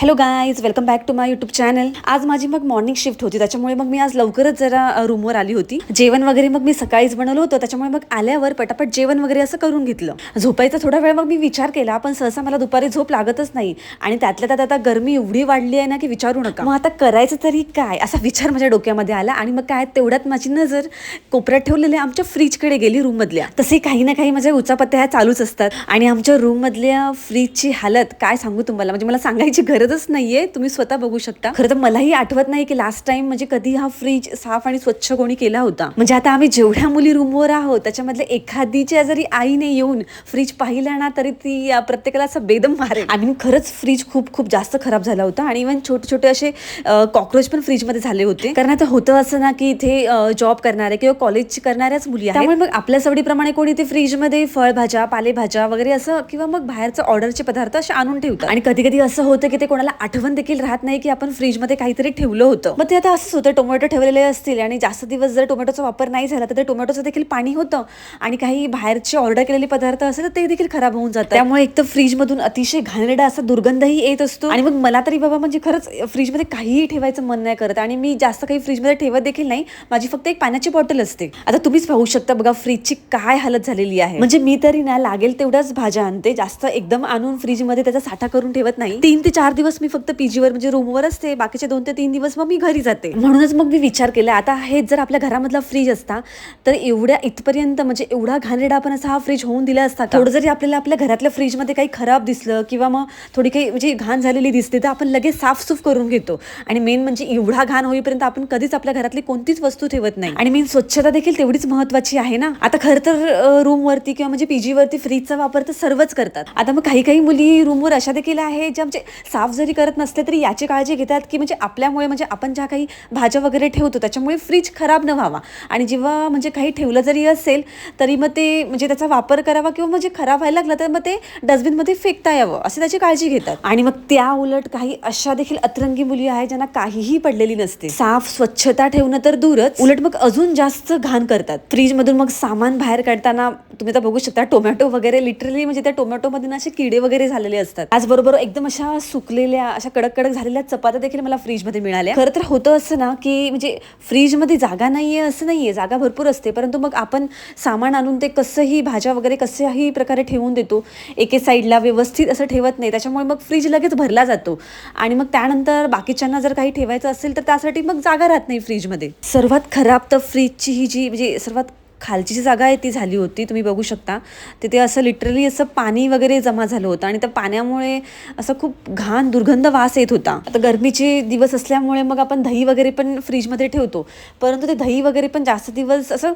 Hello guys, welcome back to my YouTube channel. आज माझी मग मॉर्निंग शिफ्ट होती, त्याच्यामुळे मग मी आज लवकरच जरा रूमवर आली होती. जेवण वगैरे मग मी सकाळीच बनवलं होतं, त्याच्यामुळे मग आल्यावर पटापट जेवण वगैरे असं करून घेतलं. झोपायचा थोडा वेळ मग मी विचार केला, पण सहसा मला दुपारी झोप लागतच नाही आणि त्यातल्या त्यात आता गरमी एवढी वाढली आहे ना की विचारू नका. मग आता करायचं तरी काय असा विचार माझ्या डोक्यामध्ये आला आणि मग काय तेवढ्यात माझी नजर कोपऱ्यात ठेवलेल्या आमच्या फ्रीजकडे गेली रूम मधल्या. तसे काही ना काही माझ्या उचापत्या ह्या चालूच असतात आणि आमच्या रूम मधल्या फ्रीजची हालत काय सांगू तुम्हाला, म्हणजे मला सांगायची गरजच नाहीये, तुम्ही स्वतः बघू शकता. खरं तर मलाही आठवत नाही की लास्ट टाइम म्हणजे कधी हा फ्रीज साफ आणि स्वच्छ कोणी केला होता. म्हणजे आता आम्ही जेवढ्या मुली रूमवर आहोत त्याच्यामधले एखादीच्या जरी आईने येऊन फ्रीज पाहिला ना तरी ती प्रत्येकाला असं बेदम मारेल. आणि खरंच फ्रीज खूप खूप जास्त खराब झाला होता आणि इव्हन छोटे छोटे असे कॉक्रोच पण फ्रीजमध्ये झाले होते. कारण आता होतं असं ना की इथे जॉब करणारे किंवा कॉलेज करणाऱ्याच मुली आहेत, त्यामुळे मग आपल्या सवडीप्रमाणे कोणी ते फ्रीजमध्ये फळभाज्या पालेभाज्या वगैरे असं किंवा मग बाहेरचं ऑर्डरचे पदार्थ असे आणून ठेवतात. आणि कधी कधी असं होतं की ते कोणाला आठवण देखील राहत नाही की आपण फ्रीजमध्ये काहीतरी ठेवलं होतं. मग ते आता असंच होतं, टोमॅटो ठेवलेले असतील आणि जास्त दिवस जर टोमॅटोचा वापर नाही झाला तर ते टोमॅटोचं देखील पाणी होतं आणि काही बाहेरचे ऑर्डर केलेले पदार्थ असेल तर ते देखील खराब होऊन जातात. त्यामुळे एक तर फ्रीजमधून अतिशय घाणेरडा असा दुर्गंधही येत असतो आणि मग मला तरी बाबा म्हणजे खरंच फ्रीजमध्ये काहीही ठेवायचं मन नाही करत आणि मी जास्त काही फ्रीजमध्ये ठेवत देखील नाही. माझी फक्त एक पाण्याची बॉटल असते. आता तुम्हीच पाहू शकता बघा फ्रीजची काय हालत झालेली आहे. म्हणजे मी तरी ना लागेल तेवढ्याच भाज्या आणते, जास्त एकदम आणून फ्रीजमध्ये त्याचा साठा करून ठेवत नाही. 3 ते 4 दिवस मी फक्त पीजीवर म्हणजे रूमवर असते, बाकीचे 2 ते 3 दिवस मग मी घरी जाते. म्हणूनच मग मी विचार केला आता हेच जर आपल्या घरामधला फ्रीज असता तर एवढ्या इथपर्यंत म्हणजे एवढा घाणेरडा पण असा हा फ्रीज होऊन दिला असता. थोडं जरी आपल्याला आपल्या घरातल्या फ्रीजमध्ये काही खराब दिसलं किंवा मग थोडी काही म्हणजे घाण झालेली दिसते तर आपण लगेच साफसूफ करून घेतो आणि मेन म्हणजे एवढा घाण होईपर्यंत आपण कधीच आपल्या घरातली कोणतीच वस्तू ठेवत नाही. आणि मेन स्वच्छता देखील तेवढीच महत्वाची आहे ना. आता खरं तर रूमवरती किंवा म्हणजे पीजीवरती फ्रीजचा वापर तर सर्वच करतात. आता मग काही काही मुली रूमवर अशा देखील आहे ज्या म्हणजे साफ जरी करत नसले तरी याची काळजी घेतात की म्हणजे आपल्यामुळे म्हणजे आपण ज्या काही भाज्या वगैरे ठेवतो त्याच्यामुळे फ्रीज खराब न व्हावा आणि जेव्हा म्हणजे काही ठेवलं जरी असेल तरी मग ते म्हणजे त्याचा वापर करावा किंवा म्हणजे खराब व्हायला लागला तर मग ते डस्टबिनमध्ये फेकता यावं असे त्याची काळजी घेतात. आणि मग त्या उलट काही अशा देखील अतरंगी मुली आहेत ज्यांना काहीही पडलेली नसते. साफ स्वच्छता ठेवणं तर दूरच, उलट मग अजून जास्त घाण करतात. फ्रीज मधून मग सामान बाहेर काढताना तुम्ही तर बघू शकता टोमॅटो वगैरे लिटरली म्हणजे त्या टोमॅटो मधून असे किडे वगैरे झालेले असतात. त्याचबरोबर एकदम अशा सुकलेल्या अशा कडक कडक झालेल्या चपात्या देखील मला फ्रीजमध्ये मिळाल्या. खरं तर होतं असं ना की म्हणजे फ्रीजमध्ये जागा नाहीये असं नाहीये, जागा भरपूर असते, परंतु मग आपण सामान आणून ते कसंही भाज्या वगैरे कशाही प्रकारे ठेवून देतो, एके साईडला व्यवस्थित असं ठेवत नाही, त्याच्यामुळे मग फ्रीज लगेच भरला जातो आणि मग त्यानंतर बाकीच्यांना जर काही ठेवायचं असेल तर त्यासाठी मग जागा राहत नाही फ्रीजमध्ये. सर्वात खराब तर फ्रीजची ही जी म्हणजे सर्वात खालची जी जागा आहे ती झाली होती. तुम्ही बघू शकता तिथे असं लिटरली असं पाणी वगैरे जमा झालं होतं आणि त्या पाण्यामुळे असं खूप घाण दुर्गंध वास येत होता. आता गरमीचे दिवस असल्यामुळे मग आपण दही वगैरे पण फ्रीजमध्ये ठेवतो, परंतु ते दही वगैरे पण जास्त दिवस असं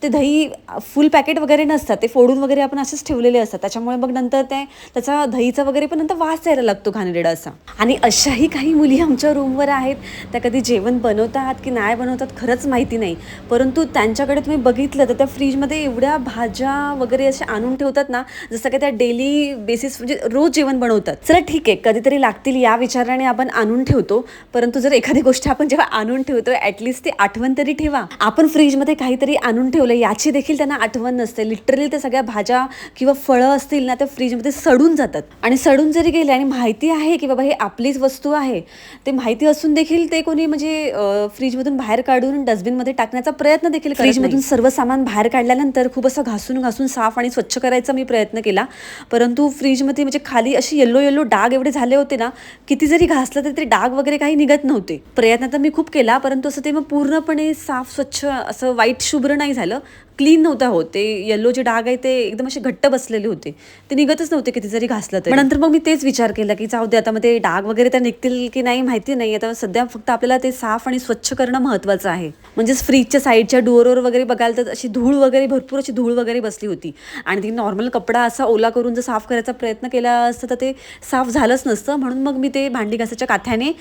ते दही फुल पॅकेट वगैरे नसतात, ते फोडून वगैरे आपण असेच ठेवलेले असतात, त्याच्यामुळे मग नंतर ते त्याचा दहीचा वगैरे पण नंतर वास यायला लागतो घाणेरडा असा. आणि अशाही काही मुली आमच्या रूमवर आहेत त्या कधी जेवण बनवतात की नाही बनवतात खरंच माहिती नाही, परंतु त्यांच्याकडे तुम्ही बघितलं त्या फ्रीजमध्ये एवढ्या भाज्या वगैरे अशा आणून ठेवतात ना जसं की त्या डेली बेसिस म्हणजे रोज जेवण बनवतात. चला ठीक आहे, कधीतरी लागतील या विचाराने आपण आणून ठेवतो, परंतु जर एखादी गोष्ट आपण जेव्हा आणून ठेवतो ऍटलिस्ट ती आठवण तरी ठेवा. आपण फ्रीजमध्ये काहीतरी आणून ठेवलं याची देखील त्यांना आठवण नसते. लिटरली त्या सगळ्या भाज्या किंवा फळं असतील ना त्या फ्रीजमध्ये सडून जातात आणि सडून जरी गेले आणि माहिती आहे की बाबा हे आपलीच वस्तू आहे, ते माहिती असून देखील ते कोणी म्हणजे फ्रीजमधून बाहेर काढून डस्टबिनमध्ये टाकण्याचा प्रयत्न देखील फ्रीजमधून सर्व सामान बाहेर काढल्यानंतर खूप असं घासून साफ आणि स्वच्छ करायचा मी प्रयत्न केला, परंतु फ्रीजमध्ये म्हणजे खाली अशी येलो डाग एवढे झाले होते ना, किती जरी घासलं तरी ते डाग वगैरे काही निघत नव्हते. प्रयत्न तर मी खूप केला, परंतु असं ते मग पूर्णपणे साफ स्वच्छ असं वाईट शुभ्र नाही झालं, क्लीन नव्हता होत. ते येलो जे डाग आहे ते एकदम असे घट्ट बसलेले होते, ते निघतच नव्हते किती जरी घासलं तरी. नंतर मग मी तेच विचार केला की जाऊ दे आता मग ते डाग वगैरे तर निघतील की नाही माहिती नाही, आता सध्या फक्त आपल्याला ते साफ आणि स्वच्छ करणं महत्वाचं आहे. म्हणजेच फ्रीजच्या साईडच्या डोअरवर वगैरे बघायला तर अशी धूळ वगैरे भरपूर अशी धूळ वगैरे बसली होती आणि ती नॉर्मल कपडा असा ओला करून जर साफ करायचा प्रयत्न केला असता तर ते साफ झालंच नसतं. म्हणून मग मी ते भांडी घासाच्या काथ्याने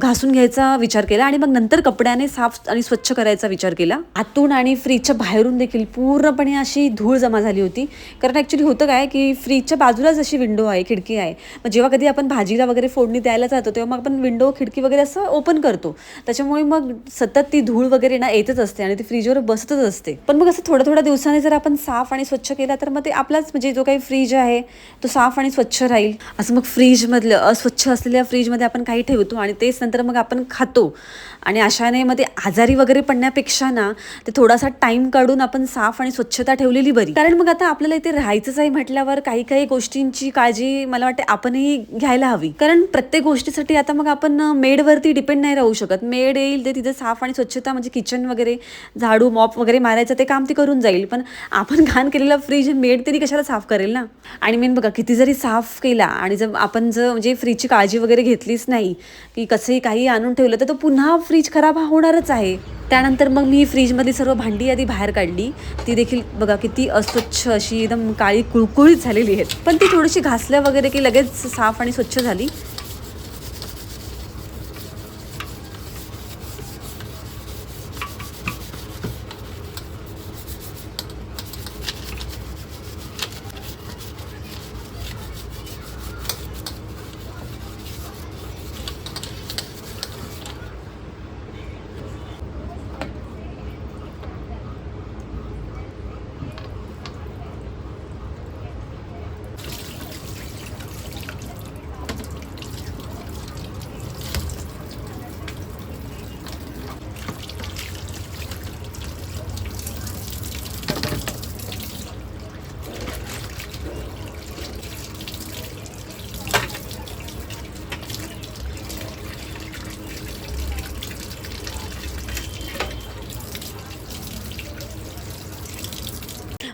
घासून घ्यायचा विचार केला आणि मग नंतर कपड्याने साफ आणि स्वच्छ करायचा विचार केला. आतून आणि फ्रीजच्या बाहेरून खालून देखील पूर्णपणे अशी धूळ जमा झाली होती. कारण ॲक्च्युली होतं काय की फ्रीजच्या बाजूलाच अशी विंडो आहे, खिडकी आहे. मग जेव्हा कधी आपण भाजीला वगैरे फोडणी द्यायला जातो तेव्हा मग आपण विंडो खिडकी वगैरे असं ओपन करतो. त्याच्यामुळे मग सतत ती धूळ वगैरे ना येतच असते आणि ती फ्रीजवर बसतच असते. पण मग असं थोड्या थोड्या दिवसांनी जर आपण साफ आणि स्वच्छ केला तर मग ते आपलाच म्हणजे जो काही फ्रीज आहे तो साफ आणि स्वच्छ राहील. असं मग फ्रीजमधलं अस्वच्छ असलेल्या फ्रीजमध्ये आपण काही ठेवतो आणि तेच नंतर मग आपण खातो आणि अशाने मग ते आजारी वगैरे पडण्यापेक्षा ना ते थोडासा टाइम काढून आपण साफ आणि स्वच्छता ठेवलेली बरी. कारण मग आता आपल्याला इथे राहायचंच आहे म्हटल्यावर काही काही गोष्टींची काळजी मला वाटते आपणही घ्यायला हवी. कारण प्रत्येक गोष्टीसाठी आता मग आपण मेडवरती डिपेंड नाही राहू शकत. मेड येईल ते तिथे साफ आणि स्वच्छता म्हणजे किचन वगैरे झाडू मॉप वगैरे मारायचं ते काम ती करून जाईल. पण आपण घाण केलेला फ्रीज मेड तरी कशाला साफ करेल ना. आणि मेन बघा किती जरी साफ केला आणि जर आपण जर म्हणजे फ्रीजची काळजी वगैरे घेतलीच नाही की कसंही काही आणून ठेवलं तर तो पुन्हा फ्रीज खराब होणारच आहे. त्यानंतर मग मी फ्रीजमधली सर्व भांडी आधी बाहेर काढली. ती देखील बघा किती अस्वच्छ अशी एकदम काळी कुळकुळीत झालेली आहेत. पण ती थोडीशी घासल्या वगैरे की लगेच साफ आणि स्वच्छ झाली.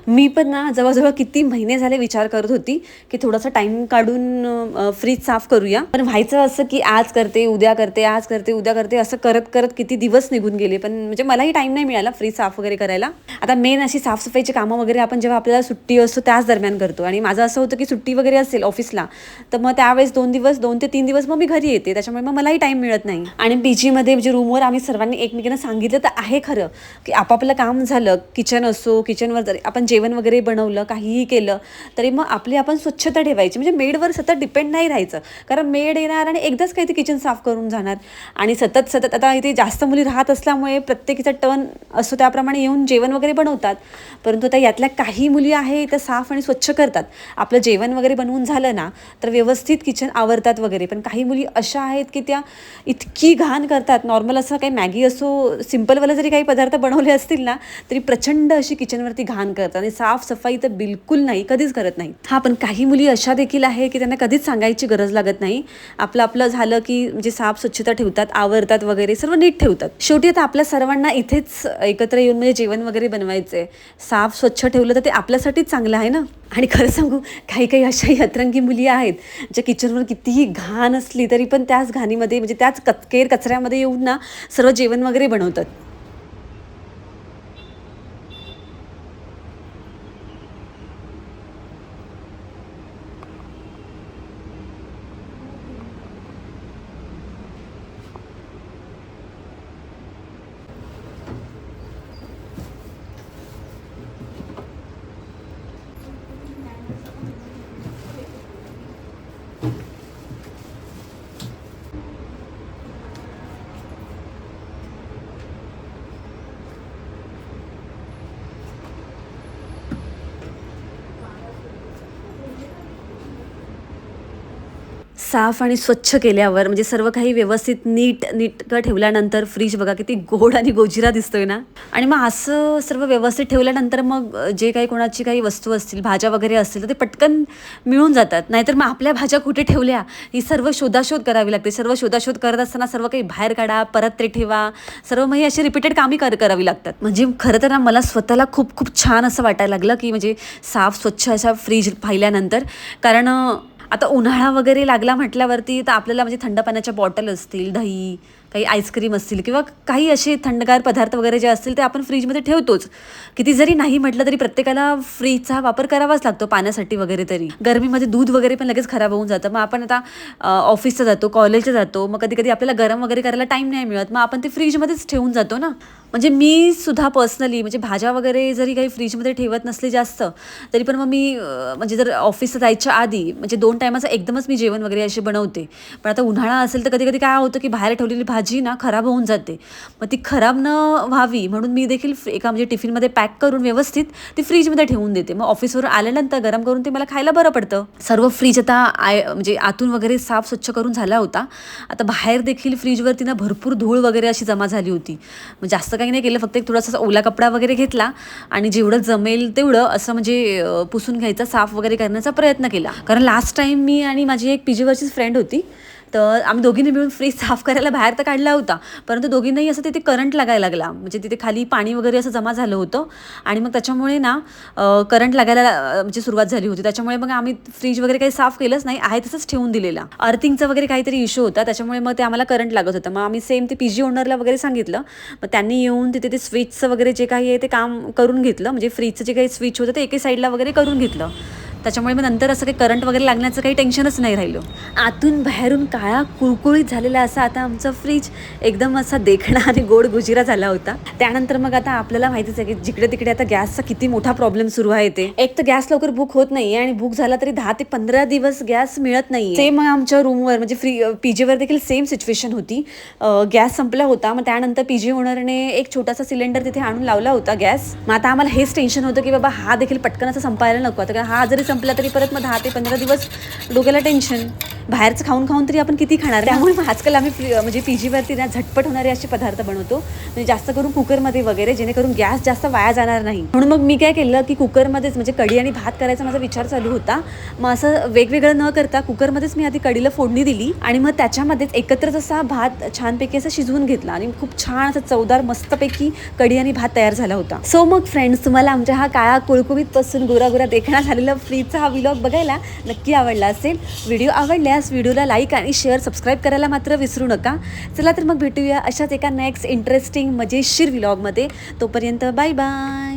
मी पण ना जवळजवळ किती महिने झाले विचार करत होती की थोडासा टाइम काढून फ्रीज साफ करूया. पण व्हायचं असं की आज करते उद्या करते, आज करते उद्या करते, असं करत करत किती दिवस निघून गेले. पण म्हणजे मलाही टाइम नाही मिळाला फ्रीज साफ वगैरे करायला. आता मेन अशी साफसफाईची कामं वगैरे आपण जेव्हा आपल्याला सुट्टी असतो त्याच दरम्यान करतो. आणि माझं असं होतं की सुट्टी वगैरे असेल ऑफिसला तर मग त्यावेळेस 2 ते 3 दिवस मग मी घरी येते. त्याच्यामुळे मग मलाही टाइम मिळत नाही. आणि पीजीमध्ये म्हणजे रूमवर आम्ही सर्वांनी एकमेकांना सांगितलं तर आहे खरं की आपापलं काम झालं, किचन असो, किचनवर जरी आपण जेवण वगैरे बनवलं, काहीही केलं तरी मग आपली आपण स्वच्छता ठेवायची. म्हणजे मेडवर सतत डिपेंड नाही राहायचं. कारण मेड येणार आणि एकदाच काही ते किचन साफ करून जाणार आणि सतत सतत आता इथे जास्त मुली राहत असल्यामुळे प्रत्येकीचा टर्न असतो त्याप्रमाणे येऊन जेवण वगैरे बनवतात. परंतु आता यातल्या काही मुली आहे त्या साफ आणि स्वच्छ करतात. आपलं जेवण वगैरे बनवून झालं ना तर व्यवस्थित किचन आवरतात वगैरे. पण काही मुली अशा आहेत की त्या इतकी घाण करतात. नॉर्मल असं काही मॅगी असो, सिम्पलवाला जरी काही पदार्थ बनवले असतील ना तरी प्रचंड अशी किचनवरती घाण करतात आणि साफसफाई तर बिलकुल नाही, कधीच करत नाही. हा, पण काही मुली अशा देखील आहे की त्यांना कधीच सांगायची गरज लागत नाही. आपलं आपलं झालं की म्हणजे साफ स्वच्छता ठेवतात, आवरतात वगैरे, सर्व नीट ठेवतात. शेवटी आता आपल्या सर्वांना इथेच एकत्र येऊन म्हणजे जेवण वगैरे बनवायचंय. साफ स्वच्छ ठेवलं तर ते आपल्यासाठीच चांगलं आहे ना. आणि खरं सांगू काही काही अशाही अतरंगी मुली आहेत ज्या किचनवर कितीही घाण असली तरी पण त्याच घाणीमध्ये म्हणजे त्याच कचऱ्यामध्ये येऊन ना सर्व जेवण वगैरे बनवतात. साफ आणि स्वच्छ केल्यावर म्हणजे सर्व काही व्यवस्थित नीटकं ठेवल्यानंतर फ्रीज बघा किती गोड आणि गोजिरा दिसतोय ना. आणि मग असं सर्व व्यवस्थित ठेवल्यानंतर मग जे काही कोणाची काही वस्तू असतील, भाज्या वगैरे असतील तर ते पटकन मिळून जातात. नाहीतर मग आपल्या भाज्या कुठे ठेवल्या ही सर्व शोधाशोध करावी लागते. सर्व शोधाशोध करत असताना सर्व काही बाहेर काढा, परत ते ठेवा, सर्व मग ही अशी रिपीटेड कामी करावी लागतात. म्हणजे खरं तर ना मला स्वतःला खूप खूप छान असं वाटायला लागलं की म्हणजे साफ स्वच्छ अशा फ्रीज पाहिल्यानंतर. कारण आता उन्हाळा वगैरे लागला म्हटल्यावरती तर आपल्याला म्हणजे थंड पाण्याच्या बॉटल असतील, दही काही आईस्क्रीम असतील किंवा काही असे थंडगार पदार्थ वगैरे जे असतील ते आपण फ्रीजमध्ये ठेवतोच. किती जरी नाही म्हटलं तरी प्रत्येकाला फ्रीजचा वापर करावाच लागतो पाण्यासाठी वगैरे. तरी गरमीमध्ये दूध वगैरे पण लगेच खराब होऊन जातं. मग आपण आता ऑफिसला जातो, कॉलेजला जातो, मग कधी कधी आपल्याला गरम वगैरे करायला टाईम नाही मिळत, मग आपण ते फ्रीजमध्येच ठेवून जातो ना. म्हणजे मी सुद्धा पर्सनली म्हणजे भाज्या वगैरे जरी काही फ्रीजमध्ये ठेवत नसले जास्त तरी पण मग मी म्हणजे जर ऑफिसला जायच्या आधी म्हणजे 2 टायमाचं एकदमच मी जेवण वगैरे असे बनवते. पण आता उन्हाळा असेल तर कधी कधी काय होतं की बाहेर ठेवलेली भाजी ना खराब होऊन जाते. मग ती खराब न व्हावी म्हणून मी देखील एका म्हणजे टिफिनमध्ये पॅक करून व्यवस्थित ती फ्रीजमध्ये ठेवून देते. मग ऑफिसवरून आल्यानंतर गरम करून ते मला खायला बरं पडतं. सर्व फ्रीज आता म्हणजे आतून वगैरे साफ स्वच्छ करून झाला होता. आता बाहेर देखील फ्रीजवरती ना भरपूर धूळ वगैरे अशी जमा झाली होती. मग जास्त काही नाही केलं, फक्त एक थोडासा ओला कपडा वगैरे घेतला आणि जेवढं जमेल तेवढं असं म्हणजे पुसून घ्यायचा, साफ वगैरे करण्याचा प्रयत्न केला. कारण लास्ट टाईम मी आणि माझी एक पीजीवरचीच फ्रेंड होती, तर आम्ही दोघींनी मिळून फ्रीज साफ करायला बाहेर तर काढला होता, परंतु दोघींनाही असं तिथे करंट लागायला लागला. म्हणजे तिथे खाली पाणी वगैरे असं जमा झालं होतं आणि मग त्याच्यामुळे ना करंट लागायला म्हणजे सुरुवात झाली होती. त्याच्यामुळे मग आम्ही फ्रीज वगैरे काही साफ केलंच नाही, आहे तसंच ठेवून दिलेला. अर्थिंगचा वगैरे काहीतरी इश्यू होता, त्याच्यामुळे मग ते आम्हाला करंट लागत होतं. मग आम्ही सेम ते पीजी ओनरला वगैरे सांगितलं. मग त्यांनी येऊन तिथे ते स्विचचं वगैरे जे काही आहे ते काम करून घेतलं. म्हणजे फ्रीजचं जे काही स्विच होतं ते एके साईडला वगैरे करून घेतलं. त्याच्यामुळे मग नंतर असं काही करंट वगैरे लागण्याचं काही टेन्शनच नाही राहिलं. आतून बाहेरून काळा कुळकुळीत झालेला असा आता आमचा फ्रीज एकदम असा देखणा आणि गोड गुजिरा झाला होता. त्यानंतर मग आता आपल्याला माहितीच आहे की जिकडे तिकडे आता गॅसचा किती मोठा प्रॉब्लेम सुरू आहे. ते एक तर गॅस लवकर बुक होत नाही आणि बुक झाला तरी 10 ते 15 दिवस गॅस मिळत नाही. सेम आमच्या रूमवर म्हणजे पीजीवर देखील सेम सिच्युएशन होती. गॅस संपला होता. मग त्यानंतर पीजी ओनरने एक छोटासा सिलेंडर तिथे आणून लावला होता गॅस. मग आता आम्हाला हेच टेन्शन होतं की बाबा हा देखील पटकन असं संपायला नको. आता हा जरी संपला तरी परत मग 10 ते 15 दिवस डोक्याला टेन्शन. बाहेरचं खाऊन खाऊन तरी आपण किती खाणार. त्यामुळे मग आजकाल आम्ही म्हणजे पीजीवरती ना झटपट होणारे असे पदार्थ बनवतो, म्हणजे जास्त करून कुकरमध्ये वगैरे, जेणेकरून गॅस जास्त वाया जाणार नाही. म्हणून मग मी काय केलं की कुकरमध्येच म्हणजे कढी आणि भात करायचा माझा विचार चालू होता. मग असं वेगवेगळं न करता कुकरमध्येच मी आधी कढीला फोडणी दिली आणि मग त्याच्यामध्येच एकत्रच असा भात छानपैकी असं शिजवून घेतला आणि खूप छान असं चवदार मस्तपैकी कढी आणि भात तयार झाला होता. सो मग फ्रेंड्स, तुम्हाला आमच्या हा काळा कुळकुळीत पासून गोरा देखणा झालेला फ्रीजचा हा व्लॉग बघायला नक्की आवडला असेल. व्हिडिओ आवडल्यास व्हिडिओला लाईक आणि शेअर, सबस्क्राईब करायला मात्र विसरू नका. चला तर मग भेटूया अशाच एका नेक्स्ट इंटरेस्टिंग मजेशीर व्लॉगमध्ये. तोपर्यंत बाय बाय.